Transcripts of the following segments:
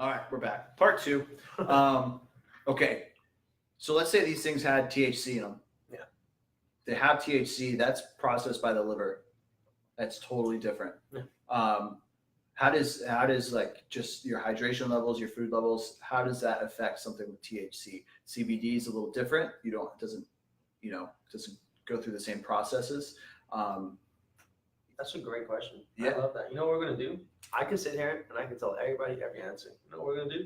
All right, we're back. Part two. Okay, so let's say these things had THC in them. Yeah. They have THC. That's processed by the liver. That's totally different. Yeah. How does like just your hydration levels, your food levels, how does that affect something with THC? CBD is a little different. Doesn't go through the same processes. That's a great question. Yeah. I love that. You know what we're gonna do? I can sit here and I can tell everybody every answer. You know what we're gonna do?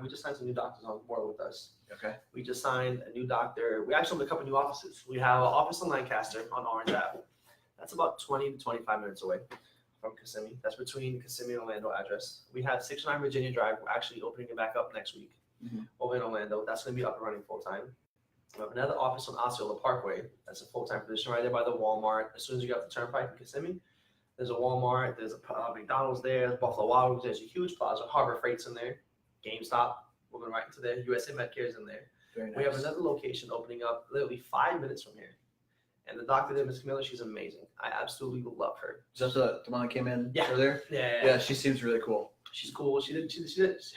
We just signed some new doctors on board with us. Okay. We just signed a new doctor. We actually have a couple new offices. We have an office in Lancaster on Orange Ave. That's about 20 to 25 minutes away from Kissimmee. That's between Kissimmee and Orlando address. We have 609 Virginia Drive. We're actually opening it back up next week over in Orlando. That's going to be up and running full time. We have another office on Osceola Parkway. That's a full time position right there by the Walmart. As soon as you get off the turnpike in Kissimmee, there's a Walmart. There's a McDonald's there. There's Buffalo Wild Wings. There's a huge plaza. Harbor Freight's in there. GameStop. We're going right into there. USA Medcare's in there. Very nice. We have another location opening up literally 5 minutes from here. And the doctor there, Ms. Camilla, she's amazing. I absolutely love her. Is that the one that came in Yeah. earlier? Yeah. She seems really cool. She's cool. She did.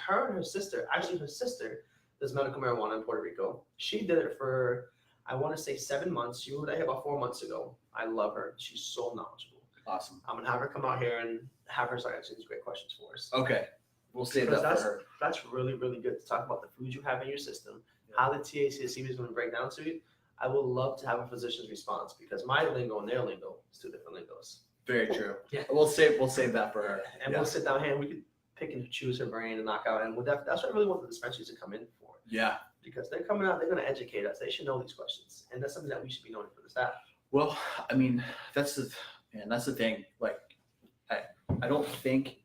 Her and her sister. Actually, her sister does medical marijuana in Puerto Rico. She did it for, I want to say 7 months. She moved out here about 4 months ago. I love her. She's so knowledgeable. Awesome. I'm gonna have her come out here and have her start answering these great questions for us. Okay. We'll save that for her. That's really, really good to talk about the food you have in your system, how the THC and CBD is going to break down to it. I would love to have a physician's response because my lingo and their lingo is two different lingos. Very true. Yeah. We'll save that for her. And we'll sit down here and we could pick and choose her brain and knock out. And that's what I really want the dispensaries to come in for. Yeah. Because they're coming out, they're going to educate us. They should know these questions. And that's something that we should be knowing for the staff. Well, I mean, that's the thing. Like, I don't think,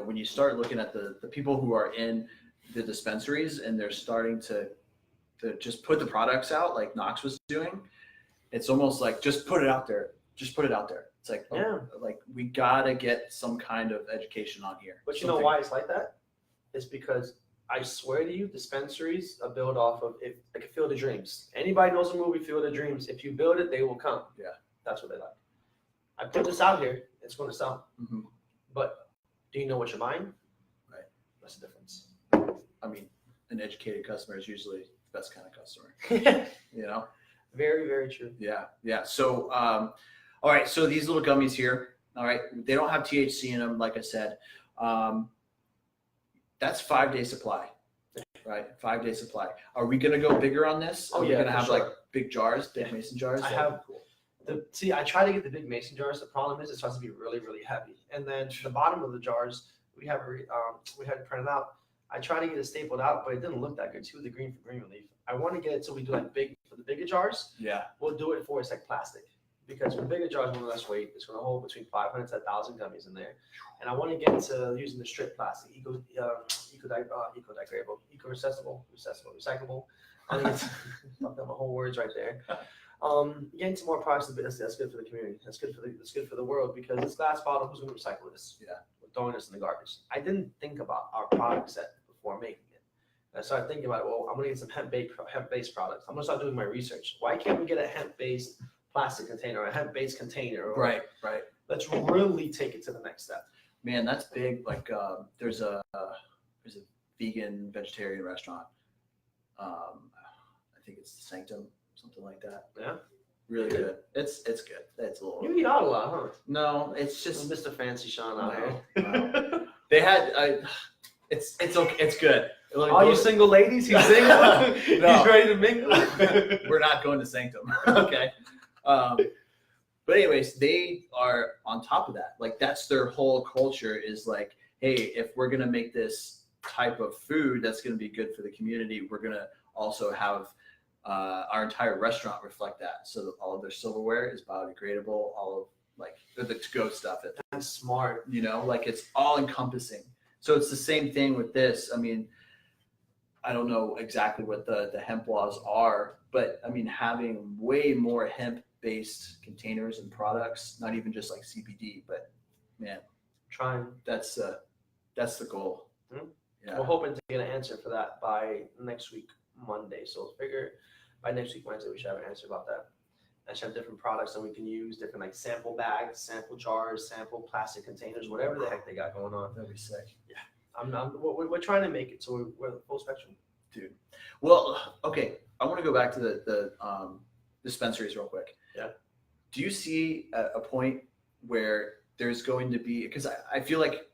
when you start looking at the people who are in the dispensaries and they're starting to just put the products out like Knox was doing, it's almost like just put it out there. Just put it out there. It's like, like we gotta get some kind of education on here. But you know why it's like that? It's because I swear to you, dispensaries are built off of like Field of Dreams. Anybody knows the movie Field of Dreams? If you build it, they will come. Yeah, that's what they like. I put this out here; it's going to sell. Mm-hmm. But do you know what you're buying? Right. That's the difference. I mean, an educated customer is usually the best kind of customer. Very, very true. Yeah. So, all right. So these little gummies here, all right, they don't have THC in them, like I said. That's 5-day supply, right? 5-day supply. Are we going to go bigger on this? Are we going to have like big jars, big mason jars? I try to get the big mason jars. The problem is it starts to be really, really heavy. And then the bottom of the jars, we had it printed out. I tried to get it stapled out, but it didn't look that good too, the green for green relief. I want to get it so we do like for the bigger jars. Yeah. We'll do it for it's like plastic. Because for the bigger jars, one less weight, it's going to hold between 500 to 1,000 gummies in there. And I want to get into using the strip plastic, eco-degradable, recyclable. I think it's my whole words right there. Getting some more products that's good for the community. That's good for the world because this glass bottle, who's going to recycle this? Yeah, we're throwing this in the garbage. I didn't think about our product set before making it. And I started thinking about, well, I'm going to get some hemp-based products. I'm going to start doing my research. Why can't we get a hemp-based plastic container or a hemp-based container? Right. Let's really take it to the next step. Man, that's big. Like there's a vegan vegetarian restaurant. I think it's Sanctum, something like that. Yeah. Really good. It's good. It's a little. You eat out a lot, huh? No, it's just Mr. Fancy Sean out here. No. They had. It's okay. It's good. All you single ladies, he's single. No. He's ready to mingle. We're not going to Sanctum. Okay. But anyways, they are on top of that. Like that's their whole culture is like, hey, if we're gonna make this type of food that's gonna be good for the community, we're gonna also have our entire restaurant reflect that. So that all of their silverware is biodegradable. All of like the to-go stuff. That's smart. Like it's all encompassing. So it's the same thing with this. I mean, I don't know exactly what the hemp laws are, but I mean having way more hemp-based containers and products, not even just like CBD, but man, that's the goal. Mm-hmm. Yeah. We're hoping to get an answer for that by next week, Monday. So figure by next week, Wednesday, we should have an answer about that. and she have different products that we can use, different like sample bags, sample jars, sample plastic containers, whatever the heck they got going on. That'd be sick. We're trying to make it so we're the full spectrum. Dude. Well, okay. I want to go back to the dispensaries real quick. Yeah. Do you see a point where there's going to be, because I feel like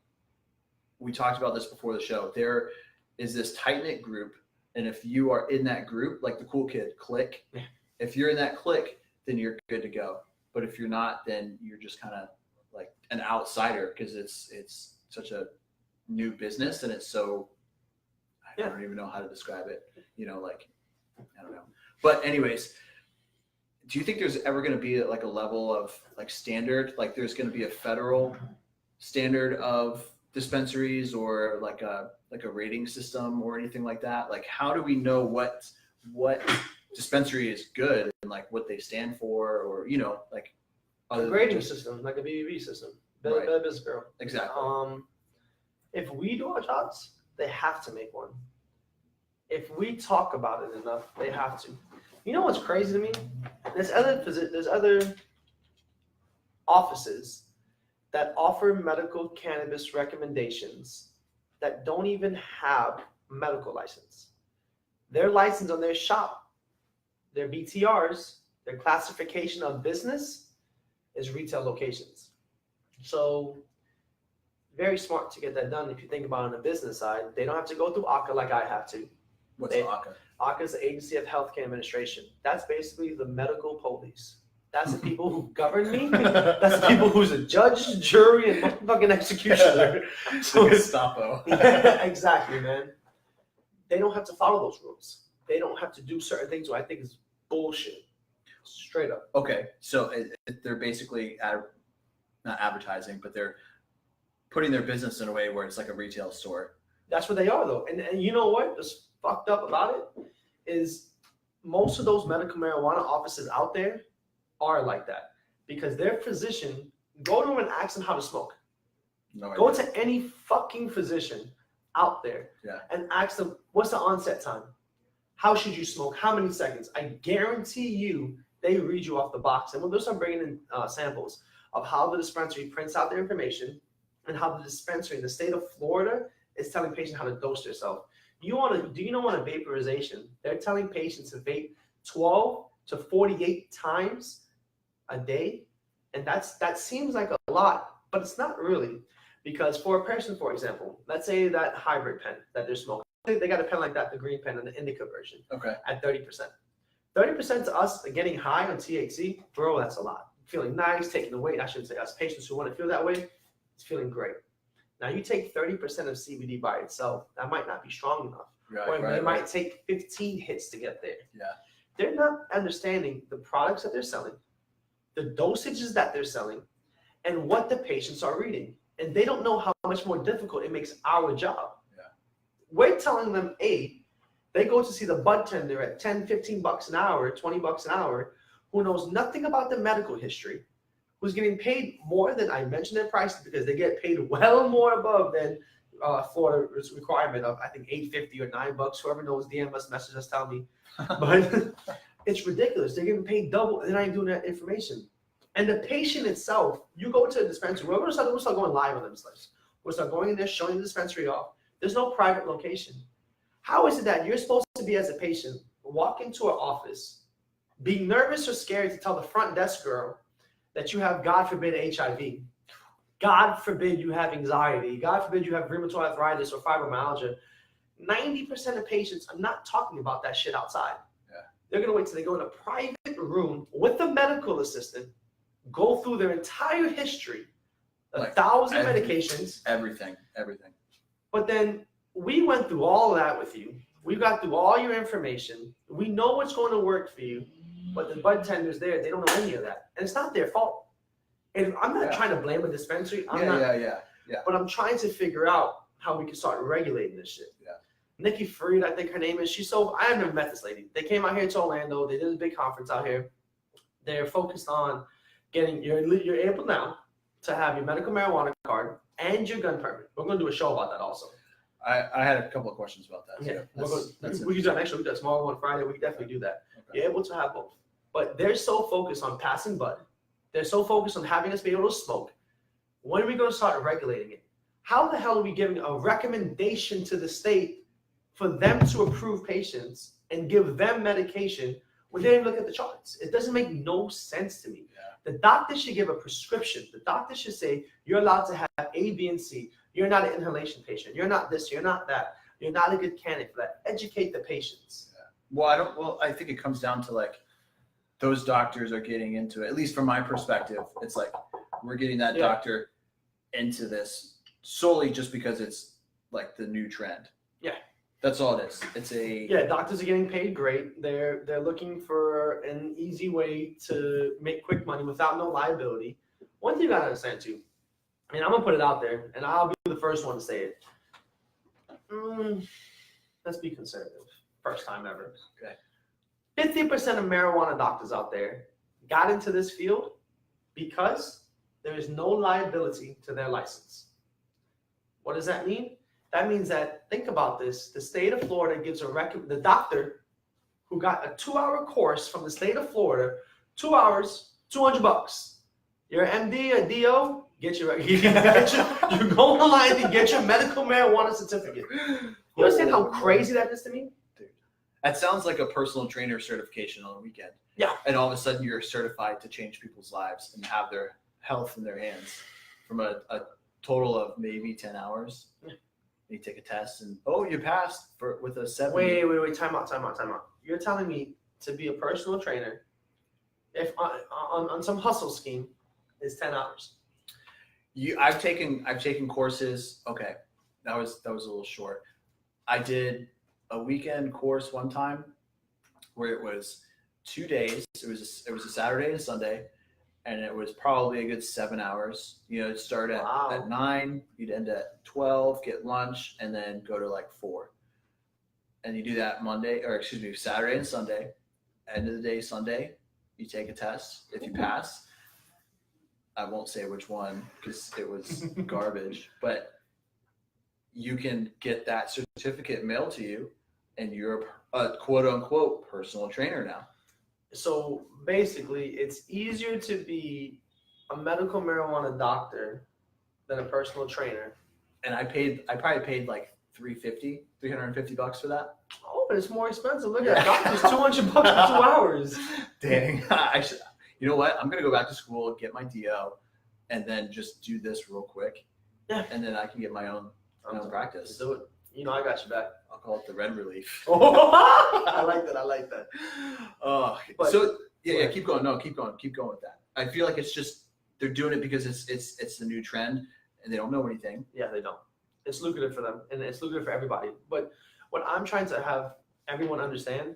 we talked about this before the show, there is this tight-knit group, and if you are in that group, like the cool kid clique, if you're in that clique, then you're good to go. But if you're not, then you're just kind of like an outsider, because it's such a new business, and it's so, I don't even know how to describe it, like, I don't know. But anyways, do you think there's ever going to be like a level of like standard, like there's going to be a federal standard of dispensaries, or like a rating system or anything like that? Like, how do we know what dispensary is good and like what they stand for, or like a grading system, like a BBB system, Better Business Bureau. Exactly. If we do our jobs, they have to make one. If we talk about it enough, they have to. You know what's crazy to me? There's other offices that offer medical cannabis recommendations that don't even have a medical license. Their license on their shop, their BTRs, their classification of business is retail locations. So very smart to get that done. If you think about it on the business side, they don't have to go through ACA like I have to. What's ACA? ACA is the Agency of Healthcare Administration. That's basically the medical police. That's the people who govern me. That's the people who's a judge, jury, and fucking executioner. So Gestapo. Exactly, man. They don't have to follow those rules. They don't have to do certain things, what I think is bullshit. Straight up. Okay, so they're basically not advertising, but they're putting their business in a way where it's like a retail store. That's what they are, though. And you know what? What's fucked up about it is most of those medical marijuana offices out there are like that, because their physician, go to them and ask them how to smoke. Go to any fucking physician out there and ask them, what's the onset time? How should you smoke? How many seconds? I guarantee you they read you off the box. And when they'll start bringing in samples of how the dispensary prints out their information and how the dispensary in the state of Florida is telling patients how to dose themselves. Do you know on a vaporization, they're telling patients to vape 12 to 48 times a day? And that seems like a lot, but it's not really. Because for a person, for example, let's say that hybrid pen that they're smoking, they got a pen like that, the green pen and the indica version, at 30%. 30% to us getting high on THC, bro, that's a lot. Feeling nice, taking the weight. I shouldn't say us. Patients who want to feel that way, it's feeling great. Now you take 30% of CBD by itself, that might not be strong enough. Or it might take 15 hits to get there. Yeah. They're not understanding the products that they're selling, the dosages that they're selling, and what the patients are reading. And they don't know how much more difficult it makes our job. Yeah. We're telling them, they go to see the bud tender at 10, 15 bucks an hour, 20 bucks an hour, who knows nothing about the medical history, who's getting paid more than I mentioned their prices, because they get paid well more above than Florida's requirement of, I think, $8.50 or $9. Whoever knows, DM us, message us, tell me. But it's ridiculous. They're getting paid double, and they're not even doing that information. And the patient itself, you go to a dispensary, we're going to start going live on this list. We'll start going in there, showing the dispensary off. There's no private location. How is it that you're supposed to be, as a patient, walk into an office, be nervous or scared to tell the front desk girl that you have, God forbid, HIV? God forbid you have anxiety. God forbid you have rheumatoid arthritis or fibromyalgia. 90% of patients are not talking about that shit outside. Yeah. They're going to wait till they go in a private room with a medical assistant, go through their entire history, 1,000 medications. Everything. But then we went through all of that with you. We got through all your information. We know what's going to work for you. But the bud tenders there, they don't know any of that. And it's not their fault. And I'm not trying to blame a dispensary. But I'm trying to figure out how we can start regulating this shit. Yeah. Nikki Freed, I think her name is. I have never met this lady. They came out here to Orlando. They did a big conference out here. They're focused on getting, you're able now to have your medical marijuana card and your gun permit. We're going to do a show about that also. I had a couple of questions about that. Yeah, we can do that next week. We do that tomorrow on Friday. We can definitely do that. Okay. You're able to have both. But they're so focused on passing bud. They're so focused on having us be able to smoke. When are we going to start regulating it? How the hell are we giving a recommendation to the state for them to approve patients and give them medication when they didn't look at the charts? It doesn't make no sense to me. Yeah. The doctor should give a prescription. The doctor should say, you're allowed to have A, B, and C. You're not an inhalation patient. You're not this. You're not that. You're not a good candidate for that. Educate the patients. Yeah. Well, I think it comes down to like those doctors are getting into it. At least from my perspective, it's like we're getting that doctor into this solely just because it's like the new trend. Yeah. That's all it is. It's doctors are getting paid great. They're looking for an easy way to make quick money without no liability. One thing you gotta understand too, I mean, I'm gonna put it out there, and I'll be the first one to say it. Let's be conservative. First time ever. Okay. 50% of marijuana doctors out there got into this field because there is no liability to their license. What does that mean? That means that, think about this, the state of Florida gives the doctor who got a 2-hour course from the state of Florida, 2 hours, $200. You're an MD, a DO, you go online to get your medical marijuana certificate. You understand how crazy that is to me? Dude, that sounds like a personal trainer certification on the weekend. Yeah. And all of a sudden you're certified to change people's lives and have their health in their hands from a total of maybe 10 hours. Yeah. You take a test and you passed with a 70. Wait, time out. You're telling me to be a personal trainer, if on some hustle scheme, is 10 hours. I've taken courses. Okay, that was a little short. I did a weekend course one time where it was 2 days. It was a Saturday and a Sunday, and it was probably a good 7 hours. It'd start at 9, you'd end at 12, get lunch, and then go to like 4. And you do that Saturday and Sunday. End of the day, Sunday, you take a test. If you pass, I won't say which one because it was garbage, but you can get that certificate mailed to you, and you're a quote unquote personal trainer now. So basically, it's easier to be a medical marijuana doctor than a personal trainer. And I probably paid like $350 for that. Oh, but it's more expensive. Look at doctors, $200 for 2 hours. Dang, you know what? I'm gonna go back to school, get my DO, and then just do this real quick. Yeah. And then I can get my own practice. Do it. I got you back. I'll call it the Red Relief. I like that. Keep going. No, keep going with that. I feel like it's just they're doing it because it's the new trend and they don't know anything. Yeah, they don't. It's lucrative for them and it's lucrative for everybody. But what I'm trying to have everyone understand,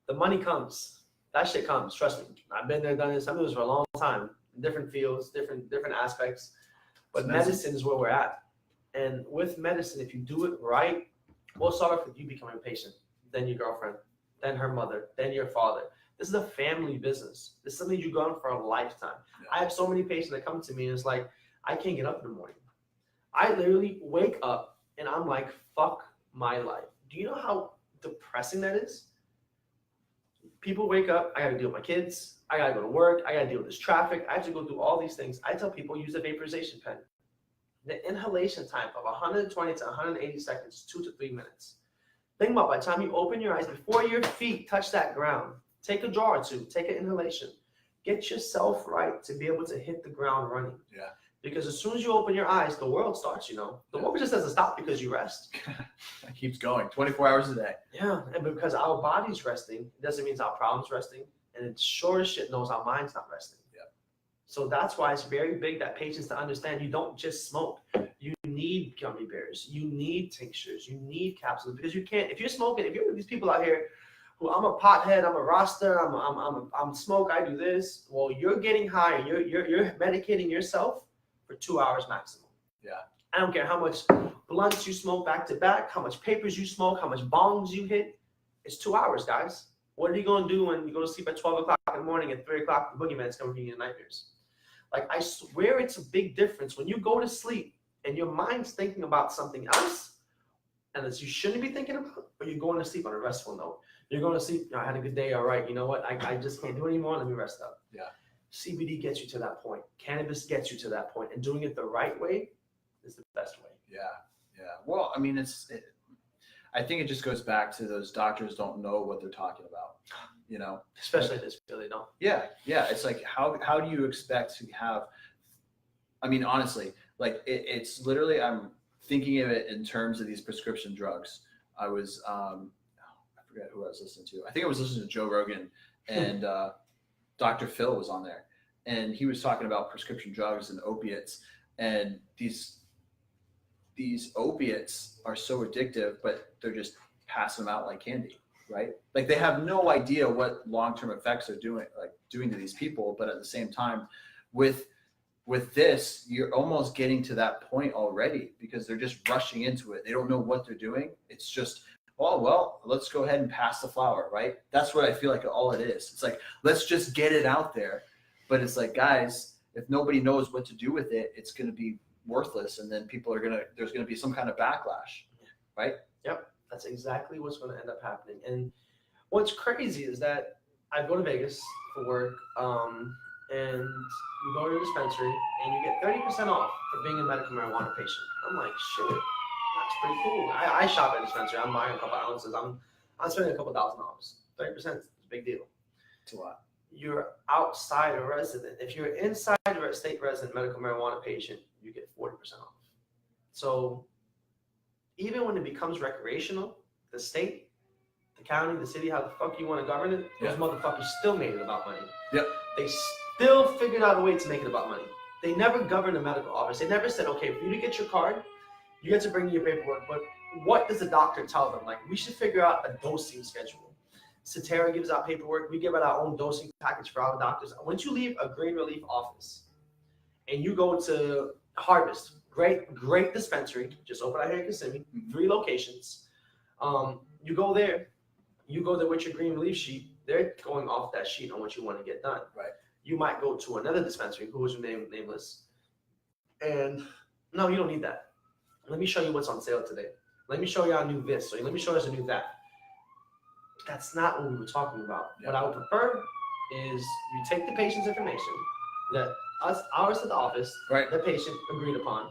the money comes. That shit comes. Trust me. I've been there, done this. I've been doing this for a long time. Different fields, different aspects. But medicine is where we're at. And with medicine, if you do it right, we'll start off with you becoming a patient, then your girlfriend, then her mother, then your father. This is a family business. This is something you go on for a lifetime. Yeah. I have so many patients that come to me and it's like, I can't get up in the morning. I literally wake up and I'm like, fuck my life. Do you know how depressing that is? People wake up, I gotta deal with my kids, I gotta go to work, I gotta deal with this traffic, I have to go through all these things. I tell people use a vaporization pen. The inhalation time of 120 to 180 seconds, 2 to 3 minutes. Think about by the time you open your eyes, before your feet touch that ground, take a draw or two, take an inhalation. Get yourself right to be able to hit the ground running. Yeah. Because as soon as you open your eyes, the world starts, The world just doesn't stop because you rest. It keeps going 24 hours a day. Yeah, and because our body's resting, it doesn't mean our problem's resting. And it sure as shit knows our mind's not resting. Yeah. So that's why it's very big that patients to understand you don't just smoke. You need gummy bears. You need tinctures. You need capsules. Because you can't, if you're smoking, if you're these people out here who I'm a pothead, I'm a roster, I'm smoke, I do this. Well, you're getting high and you're medicating yourself for 2 hours maximum. Yeah. I don't care how much blunts you smoke back to back, how much papers you smoke, how much bongs you hit. It's 2 hours, guys. What are you going to do when you go to sleep at 12 o'clock in the morning and 3 o'clock, the boogeyman's coming for you in nightmares? Like, I swear it's a big difference. When you go to sleep and your mind's thinking about something else, and that you shouldn't be thinking about, or you're going to sleep on a restful note. You're going to sleep. I had a good day. All right. You know what? I just can't do it anymore. Let me rest up. Yeah. CBD gets you to that point. Cannabis gets you to that point, and doing it the right way is the best way. Yeah. Well, I mean, I think it just goes back to those doctors don't know what they're talking about, you know. Especially this field, they don't. Yeah. It's like how do you expect to have? I mean, honestly, like it's literally. I'm thinking of it in terms of these prescription drugs. I was I forget who I was listening to. I think I was listening to Joe Rogan, and Dr. Phil was on there, and he was talking about prescription drugs and opiates, and these opiates are so addictive, but they're just passing them out like candy, right? Like they have no idea what long-term effects they're doing to these people, but at the same time, with this, you're almost getting to that point already because they're just rushing into it. They don't know what they're doing. It's just, oh, well, let's go ahead and pass the flower, right? That's what I feel like all it is. It's like, let's just get it out there. But it's like, guys, if nobody knows what to do with it, it's going to be worthless. And then there's going to be some kind of backlash, right? Yep. That's exactly what's going to end up happening. And what's crazy is that I go to Vegas for work, and you go to a dispensary and you get 30% off for being a medical marijuana patient. I'm like, shit, that's pretty cool. I shop at a dispensary. I'm buying a couple ounces. I'm spending a couple $1,000. 30% is a big deal. It's a lot. You're outside a resident. If you're inside a state resident medical marijuana patient, you get 40% off. So even when it becomes recreational, the state, the county, the city, how the fuck you want to govern it, those motherfuckers still made it about money. Yep. They still figured out a way to make it about money. They never governed a medical office. They never said, okay, for you to get your card, you get to bring your paperwork, but what does the doctor tell them? Like, we should figure out a dosing schedule. Cetera gives out paperwork. We give out our own dosing package for our doctors. Once you leave a Green Relief office and you go to Harvest, great dispensary, just open out here in Kissimmee, 3 locations. You go there with your Green Relief sheet. They're going off that sheet on what you want to get done. Right. You might go to another dispensary, who was nameless, and no, you don't need that. Let me show you what's on sale today. Let me show you our new this. So let me show you a new that. That's not what we were talking about. Yeah. What I would prefer is you take the patient's information that ours at the office, right, the patient agreed upon.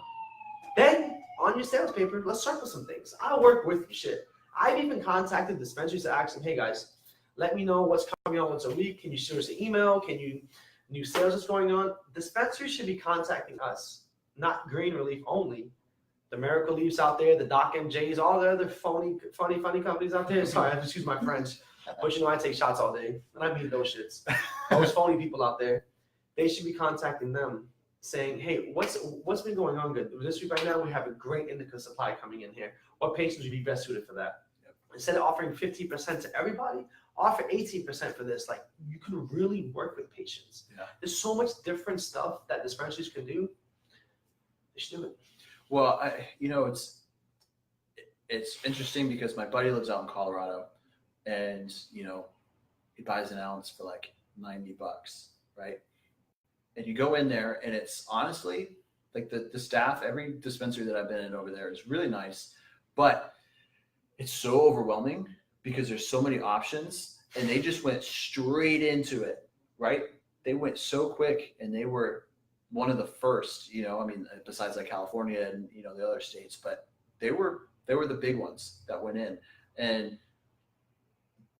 Then on your sales paper, let's circle some things. I'll work with you. Shit. I've even contacted dispensaries to ask them, hey guys, let me know what's coming on once a week. Can you shoot us an email? Can you new sales that's going on? Dispensaries should be contacting us, not Green Relief only. The Miracle Leaves out there, the Doc MJs, all the other funny companies out there. Sorry, I have to excuse my French, but you know I take shots all day, and I mean those shits. Those phony people out there, they should be contacting them, saying, "Hey, what's been going on good this week? Right now, we have a great indica supply coming in here. What patients would be best suited for that? Yep. Instead of offering 50% to everybody, offer 18% for this. Like you can really work with patients. Yeah. There's so much different stuff that dispensaries can do. They should do it." Well, it's interesting because my buddy lives out in Colorado, and he buys an ounce for like $90, right? And you go in there, and it's honestly like the staff, every dispensary that I've been in over there is really nice, but it's so overwhelming because there's so many options, and they just went straight into it, right? They went so quick, and they were one of the first, besides like California and the other states, but they were the big ones that went in. And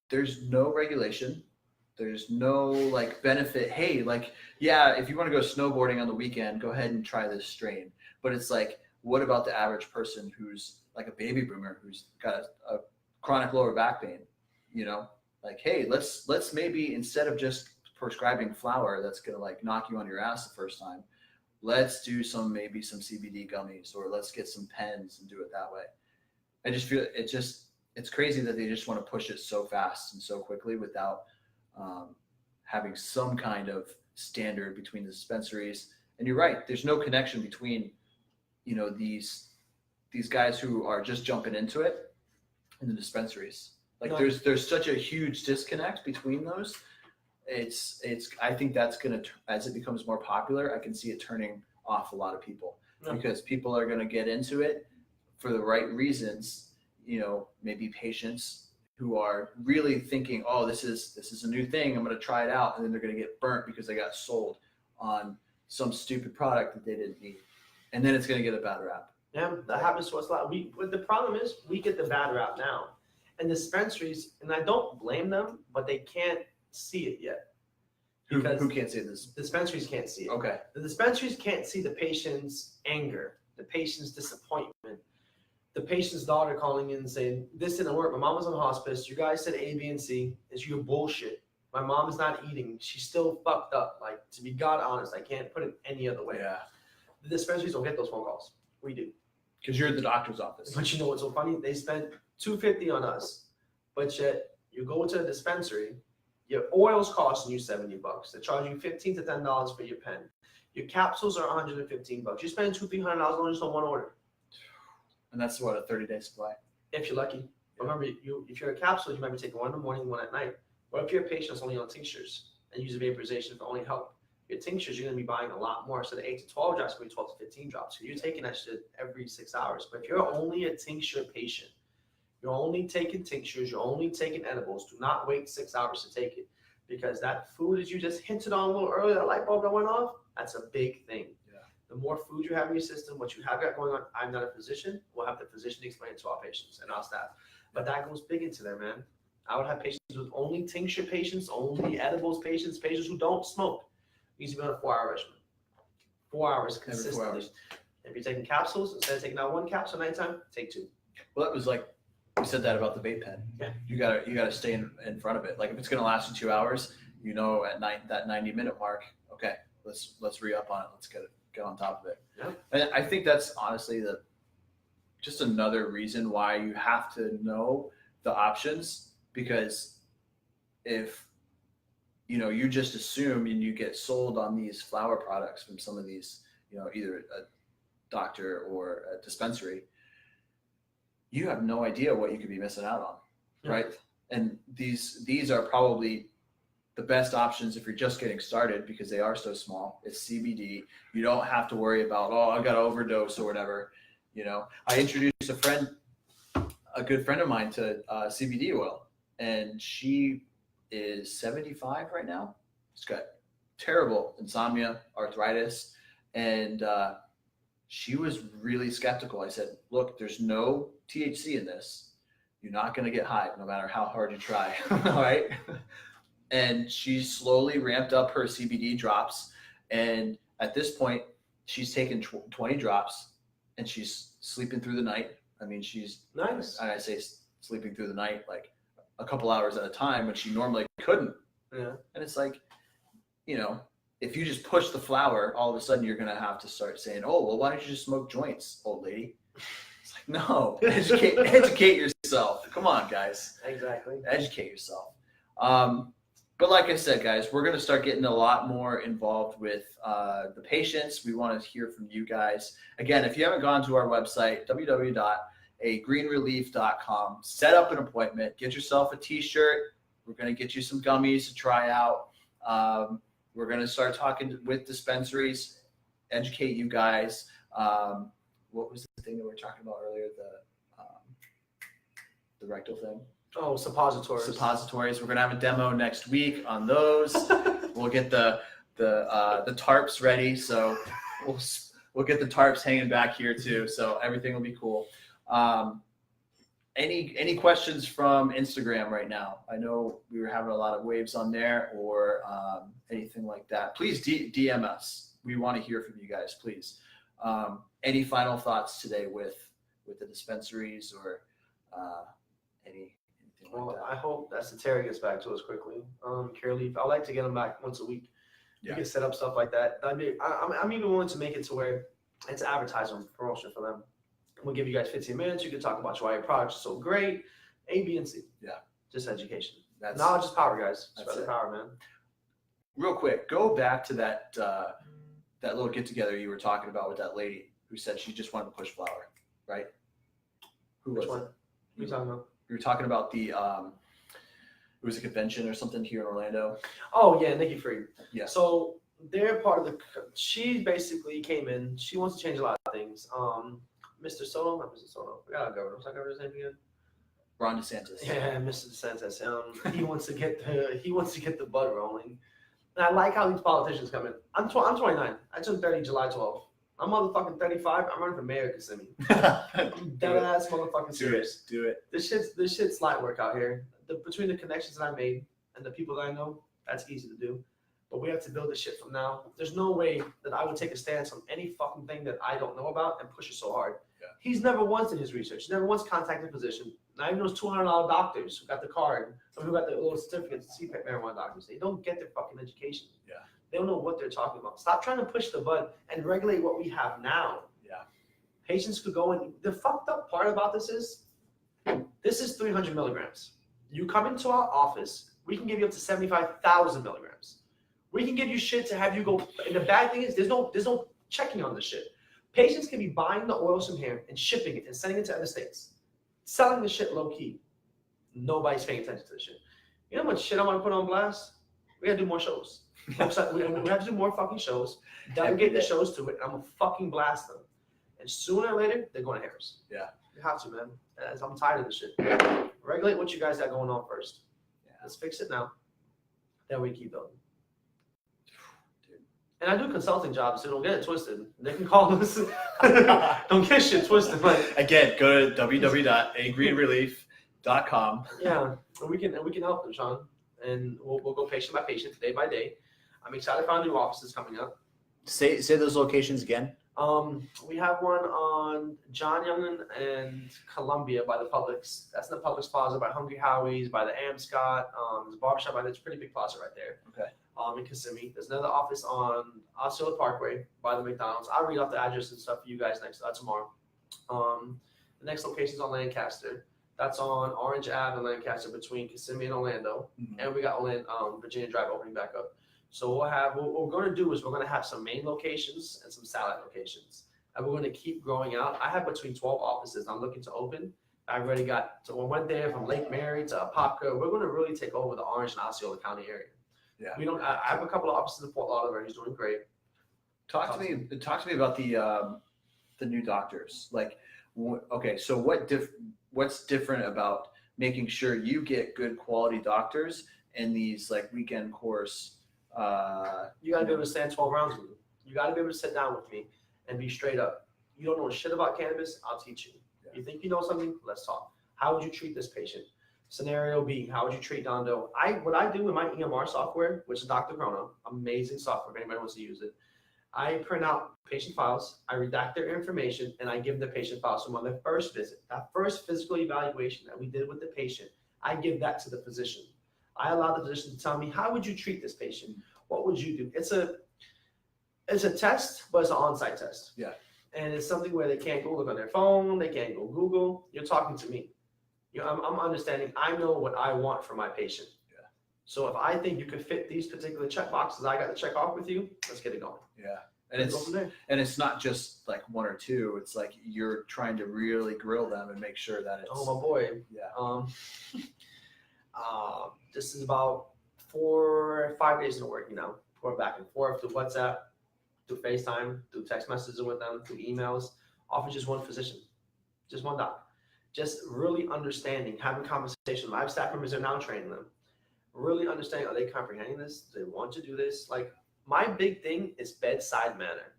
there's no regulation, there's no like benefit. Hey, like, yeah, if you want to go snowboarding on the weekend, go ahead and try this strain. But it's like, what about the average person who's like a baby boomer who's got a chronic lower back pain? Like, hey, let's maybe, instead of just prescribing flour that's going to like knock you on your ass the first time, let's do maybe some CBD gummies, or let's get some pens and do it that way. I just feel it's crazy that they just want to push it so fast and so quickly without having some kind of standard between the dispensaries. And you're right, there's no connection between these guys who are just jumping into it and the dispensaries. Like there's such a huge disconnect between those. I think that's going to, as it becomes more popular, I can see it turning off a lot of people because people are going to get into it for the right reasons. Maybe patients who are really thinking, oh, this is a new thing, I'm going to try it out, and then they're going to get burnt because they got sold on some stupid product that they didn't need, and then it's going to get a bad rap. Yeah, that happens to us a lot. But the problem is we get the bad rap now, and dispensaries, and I don't blame them, but they can't see it yet. Who can't see this? Dispensaries can't see it. Okay. The dispensaries can't see the patient's anger, the patient's disappointment, the patient's daughter calling in and saying, this didn't work. My mom was in hospice. You guys said A, B, and C. It's your bullshit. My mom is not eating. She's still fucked up. Like, to be God honest, I can't put it any other way. Yeah. The dispensaries don't get those phone calls. We do. Because you're at the doctor's office. But you know what's so funny? They spent $250 on us. But yet, you go to a dispensary, your oil's costing you $70. They charge you $15 to $10 for your pen. Your capsules are $115. You're spending $200-300 on just on one order. And that's what, a 30-day supply? If you're lucky. Remember, if you're a capsule, you might be taking one in the morning, one at night. What if you're a patient that's only on tinctures and use vaporization for only help? Your tinctures, you're going to be buying a lot more. So the 8 to 12 drops could be 12 to 15 drops. So you're taking that shit every 6 hours. But if you're only a tincture patient, you're only taking tinctures, you're only taking edibles, do not wait 6 hours to take it. Because that food that you just hinted on a little earlier, that light bulb that went off, that's a big thing. Yeah. The more food you have in your system, what you have got going on, I'm not a physician, we'll have the physician explain it to our patients and our staff. But that goes big into there, man. I would have patients with only tincture patients, only edibles patients, patients who don't smoke. Needs to be on a 4-hour regimen. 4 hours consistently. 4 hours. If you're taking capsules, instead of taking out one capsule at nighttime, take 2. Well, that was like, we said that about the vape pen. Yeah. You gotta stay in front of it. Like if it's gonna last you 2 hours, you know at night that 90-minute mark, okay, let's re-up on it. Let's get on top of it. Yeah. And I think that's honestly just another reason why you have to know the options, because if you just assume and you get sold on these flower products from some of these, either a doctor or a dispensary, you have no idea what you could be missing out on, right? And these are probably the best options if you're just getting started because they are so small. It's CBD. You don't have to worry about, oh, I got to overdose or whatever. I introduced a good friend of mine to CBD oil, and she is 75 right now. She's got terrible insomnia, arthritis, and she was really skeptical. I said, look, there's no THC in this. You're not going to get high no matter how hard you try. All right. And she slowly ramped up her CBD drops. And at this point, she's taken 20 drops and she's sleeping through the night. I mean, she's nice. And I say sleeping through the night, like a couple hours at a time when she normally couldn't. Yeah. And it's like, if you just push the flower, all of a sudden you're going to have to start saying, oh, well, why don't you just smoke joints, old lady? It's like, no, educate yourself. Come on, guys. Exactly. Educate yourself. But like I said, guys, we're going to start getting a lot more involved with the patients. We want to hear from you guys. Again, if you haven't gone to our website, www.agreenrelief.com, set up an appointment, get yourself a t-shirt. We're going to get you some gummies to try out. We're going to start talking with dispensaries, educate you guys. What was the thing that we were talking about earlier? The rectal thing. Oh, suppositories. Suppositories. We're going to have a demo next week on those. We'll get the tarps ready. So we'll get the tarps hanging back here too. So everything will be cool. Any questions from Instagram right now? I know we were having a lot of waves on there or anything like that. Please DM us. We want to hear from you guys, please. Any final thoughts today with the dispensaries or anything like that? I hope that Satara gets back to us quickly. Curaleaf, I like to get them back once a week. Yeah. We can set up stuff like that. I'm even willing to make it to where it's advertising promotion for them. We'll give you guys 15 minutes. You can talk about why your products are so great. A, B, and C. Yeah. Just education. Knowledge is power, guys. Spread the power, man. Real quick, go back to that little get-together you were talking about with that lady who said she just wanted to push flower, right? Which one? What are you talking about? You were talking about it was a convention or something here in Orlando. Oh, yeah, Nikki Free. Yeah. So they're part of she basically came in. She wants to change a lot of things. Mr. Soto, not Mr. Soto. I forgot our governor. What's our governor's name again? Ron DeSantis. Yeah, Mr. DeSantis. He wants to get the bud rolling. And I like how these politicians come in. I'm 29. I turned 30 July 12th. I'm motherfucking 35. I'm running for mayor of Kissimmee. I'm dead ass motherfucking serious. Do it. This shit's light work out here. Between the connections that I made and the people that I know, that's easy to do. But we have to build this shit from now. There's no way that I would take a stance on any fucking thing that I don't know about and push it so hard. Yeah. He's never once did his research. He never once contacted a physician. Not even those $200 doctors who got the card, or who got the little certificates to see marijuana doctors. They don't get their fucking education. Yeah. They don't know what they're talking about. Stop trying to push the bud and regulate what we have now. Yeah. Patients could go in. The fucked up part about this is 300 milligrams. You come into our office, we can give you up to 75,000 milligrams. We can give you shit to have you go. And the bad thing is, there's no checking on this shit. Patients can be buying the oils from here and shipping it and sending it to other states, selling the shit low key. Nobody's paying attention to this shit. You know how much shit I want to put on blast? We gotta do more shows. We have to do more fucking shows. Delegate the shows to it. And I'm gonna fucking blast them. And sooner or later, they're going to Harris. Yeah. You have to, man. I'm tired of this shit. Regulate what you guys got going on first. Yeah. Let's fix it now. Then we keep building. And I do consulting jobs, so don't get it twisted. They can call us. Don't get shit twisted. Like, again, go to www.agreenrelief.com. Yeah, and we can help them, Sean. And we'll go patient by patient, day by day. I'm excited for our new offices coming up. Say those locations again. We have one on John Young and Columbia by the Publix. That's in the Publix Plaza by Hungry Howie's, by the Amscott. There's a barbershop by there. It's a pretty big plaza right there. Okay. In Kissimmee. There's another office on Osceola Parkway by the McDonald's. I'll read off the address and stuff for you guys tomorrow. The next location is on Lancaster. That's on Orange Ave and Lancaster between Kissimmee and Orlando. Mm-hmm. And we got Virginia Drive opening back up. So what we're going to do is we're going to have some main locations and some satellite locations. And we're going to keep growing out. I have between 12 offices I'm looking to open. I've already we went there from Lake Mary to Apopka. We're going to really take over the Orange and Osceola County area. Yeah. I have a couple of offices in Fort Lauderdale. He's doing great. Talk to me about the new doctors. Like, okay, so what's different about making sure you get good quality doctors in these like weekend course? You got to be able to stand 12 rounds with me. You got to be able to sit down with me and be straight up. You don't know shit about cannabis, I'll teach you. Yeah. You think you know something? Let's talk. How would you treat this patient? Scenario B, how would you treat Dondo? What I do with my EMR software, which is Dr. Chrono, amazing software if anybody wants to use it. I print out patient files, I redact their information, and I give the patient files. So on their first visit, that first physical evaluation that we did with the patient, I give that to the physician. I allow the physician to tell me, how would you treat this patient? What would you do? It's a test, but it's an on-site test. Yeah. And it's something where they can't go look on their phone, they can't go Google. You're talking to me. I'm understanding. I know what I want for my patient. Yeah. So if I think you could fit these particular check boxes, I got to check off with you. Let's get it going. Yeah. And it's not just like one or two. It's like you're trying to really grill them and make sure that it's. Oh my boy. Yeah. This is about 4 or 5 days into working now. Going back and forth through WhatsApp, through FaceTime, through text messages with them, through emails. Often just one physician, just one doc. Just really understanding, having conversations. I have staff members that are now training them. Really understanding, are they comprehending this? Do they want to do this? Like, my big thing is bedside manner.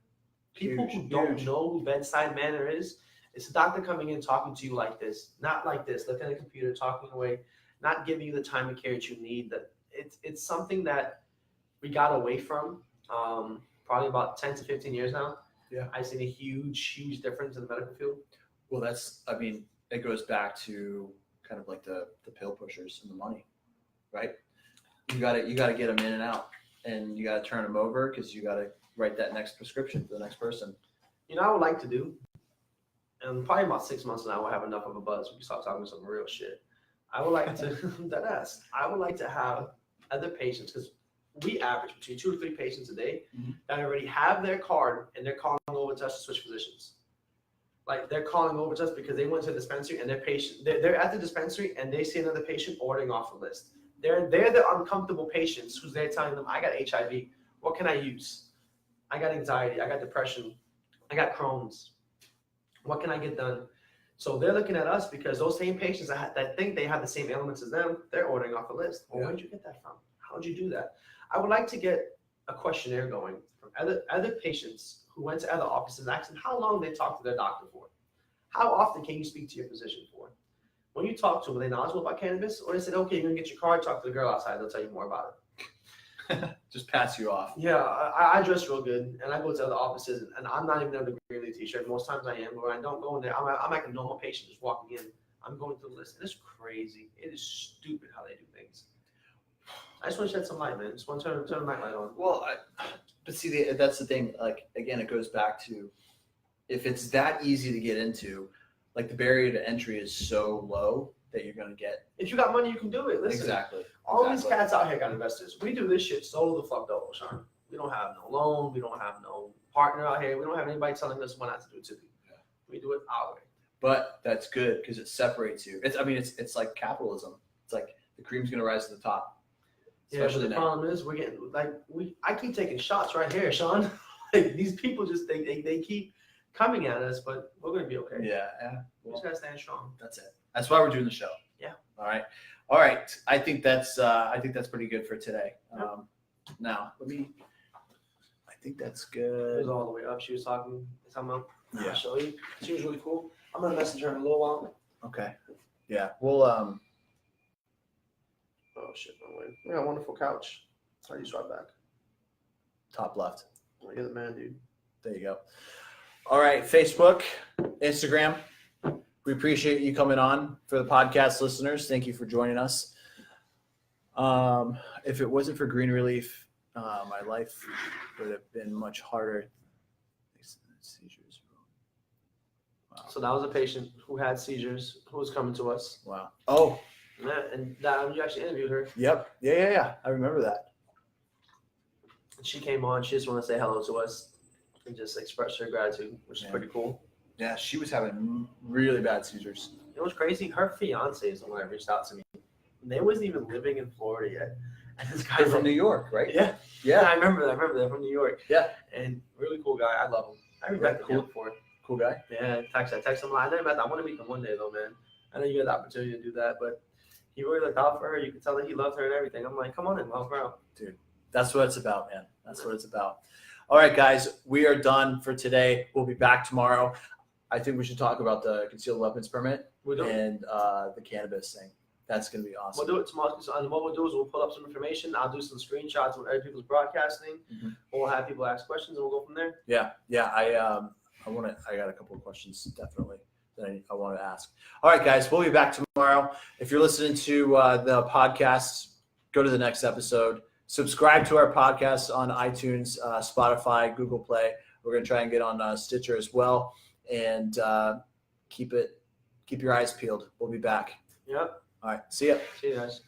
People who don't know who bedside manner is, it's a doctor coming in talking to you like this, not like this, looking at the computer, talking away, not giving you the time and care that you need. That it's something that we got away from probably about 10 to 15 years now. Yeah. I've seen a huge difference in the medical field. Well, it goes back to kind of like the pill pushers and the money, right? You got to get them in and out, and you got to turn them over because you got to write that next prescription for the next person. I would like to do, and probably about 6 months now, we'll have enough of a buzz. We can start talking some real shit. I would like to, I would like to have other patients, because we average between 2 to 3 patients a day that already have their card and they're calling over to us to switch physicians. Like, they're calling over to us because they went to the dispensary and they're at the dispensary and they see another patient ordering off the list. They're the uncomfortable patients who's there telling them, I got HIV. What can I use? I got anxiety. I got depression. I got Crohn's. What can I get done? So they're looking at us because those same patients that think they have the same ailments as them, they're ordering off a list. Well, where'd you get that from? How'd you do that? I would like to get a questionnaire going from other patients who went to other offices and asked them how long they talked to their doctor for. How often can you speak to your physician for? When you talk to them, are they knowledgeable about cannabis? Or they said, okay, you're going to get your card, talk to the girl outside, they'll tell you more about it. Just pass you off. Yeah, I dress real good, and I go to other offices, and I'm not even under the Green Leaf t-shirt. Most times I am, but when I don't go in there, I'm like a normal patient just walking in. I'm going through the list, and it's crazy. It is stupid how they do things. I just want to shed some light, man. Just want to turn the night light on. Well, but see, that's the thing. Like, again, it goes back to if it's that easy to get into, like the barrier to entry is so low that you're going to get. If you got money, you can do it. Listen, Exactly. all these cats out here got investors. We do this shit solo the fuck dolo, Sean. We don't have no loan. We don't have no partner out here. We don't have anybody telling us what not to do to do. Yeah. We do it our way. But that's good because it separates you. It's like capitalism. It's like the cream's going to rise to the top. Yeah, but the problem is we're getting I keep taking shots right here, Sean. Like, these people just they keep coming at us, but we're gonna be okay. Yeah. We just gotta stand strong. That's it. That's why we're doing the show. Yeah. All right. I think that's pretty good for today. Now I think that's It good. was all the way up. She was talking about. Yeah. I'll show you. She was really cool. I'm gonna message her in a little while. Okay. Yeah. Well. Oh shit! No way. We got a wonderful couch. How do you swipe back? Top left. Oh, you're the man, dude. There you go. All right. Facebook, Instagram. We appreciate you coming on. For the podcast listeners, thank you for joining us. If it wasn't for Green Relief, my life would have been much harder. Seizures. Wow. So that was a patient who had seizures who was coming to us. Wow. Oh. Yeah, and you actually interviewed her. Yep. Yeah. I remember that. And she came on. She just wanted to say hello to us and just express her gratitude, which is pretty cool. Yeah, she was having really bad seizures. It was crazy. Her fiance is the one that reached out to me. And they wasn't even living in Florida yet. And this guy from New York, right? Yeah. Yeah. I remember that. They're from New York. Yeah. And really cool guy. I love him. I remember him before. Cool guy. Yeah. I text him. I never met him. I want to meet him one day though, man. I know you had the opportunity to do that, but he really looked out for her. You could tell that he loved her and everything. I'm like, come on in, help her out. Dude, that's what it's about, man. That's what it's about. All right, guys, we are done for today. We'll be back tomorrow. I think we should talk about the concealed weapons permit and the cannabis thing. That's going to be awesome. We'll do it tomorrow. And what we'll do is we'll pull up some information. I'll do some screenshots of other people's broadcasting. Mm-hmm. We'll have people ask questions and we'll go from there. Yeah. I got a couple of questions definitely that I want to ask. All right, guys, we'll be back tomorrow. If you're listening to the podcast, go to the next episode. Subscribe to our podcast on iTunes, Spotify, Google Play. We're going to try and get on Stitcher as well. And keep your eyes peeled. We'll be back. Yep. All right. See ya. See you guys.